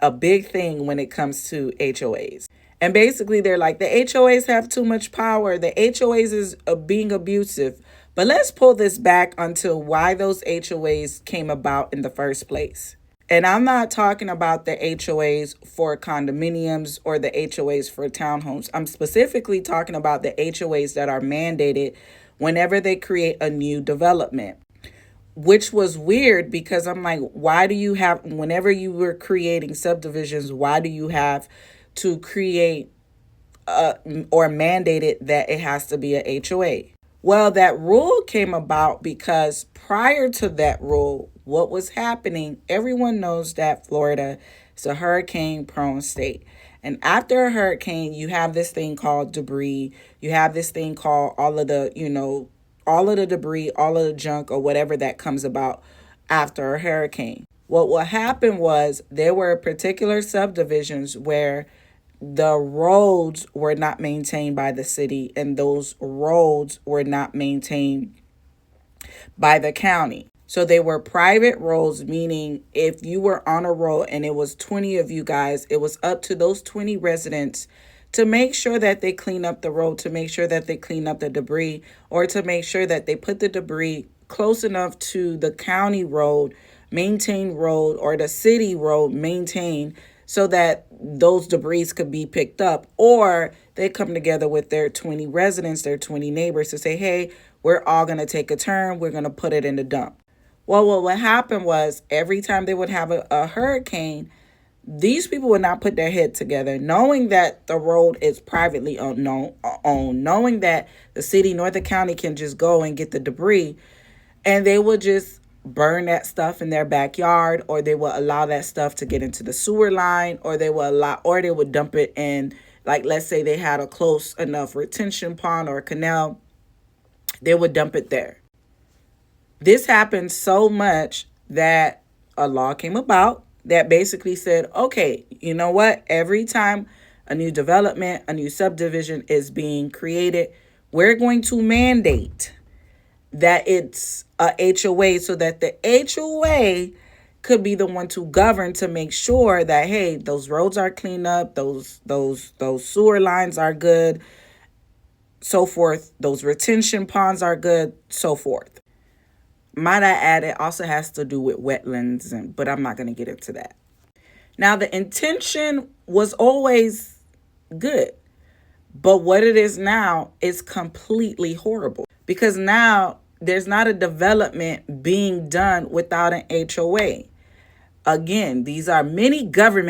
a big thing when it comes to HOAs. And basically, they're like, the HOAs have too much power. The HOAs is being abusive. But let's pull this back until why those HOAs came about in the first place. And I'm not talking about the HOAs for condominiums or the HOAs for townhomes. I'm specifically talking about the HOAs that are mandated whenever they create a new development, which was weird because I'm like, why do you have, whenever you were creating subdivisions, why do you have to create or mandate it that it has to be a HOA? Well, that rule came about because prior to that rule, what was happening, everyone knows that Florida is a hurricane-prone state. And after a hurricane, you have this thing called debris. You have this thing called all of the debris, all of the junk or whatever that comes about after a hurricane. What happened was there were particular subdivisions where the roads were not maintained by the city, and those roads were not maintained by the county. So they were private roads, meaning if you were on a road and it was 20 of you guys, it was up to those 20 residents to make sure that they clean up the road, to make sure that they clean up the debris, or to make sure that they put the debris close enough to the county road, maintained road, or the city road maintained, so that those debris could be picked up. Or they come together with their 20 residents, their 20 neighbors to say, hey, we're all going to take a turn. We're going to put it in the dump. Well, what happened was every time they would have a hurricane, these people would not put their head together, knowing that the road is privately owned, knowing that the city nor the county can just go and get the debris, and they would just burn that stuff in their backyard, or they will allow that stuff to get into the sewer line, or they would dump it in, like, let's say they had a close enough retention pond or a canal, they would dump it there. This happened so much that a law came about that basically said, okay, you know what? Every time a new development, a new subdivision is being created, we're going to mandate that it's a HOA, so that the HOA could be the one to govern, to make sure that, hey, those roads are cleaned up, those sewer lines are good, so forth, those retention ponds are good, so forth. Might I add, it also has to do with wetlands, but I'm not going to get into that. Now, the intention was always good, but what it is now is completely horrible, because now there's not a development being done without an HOA. Again, these are many government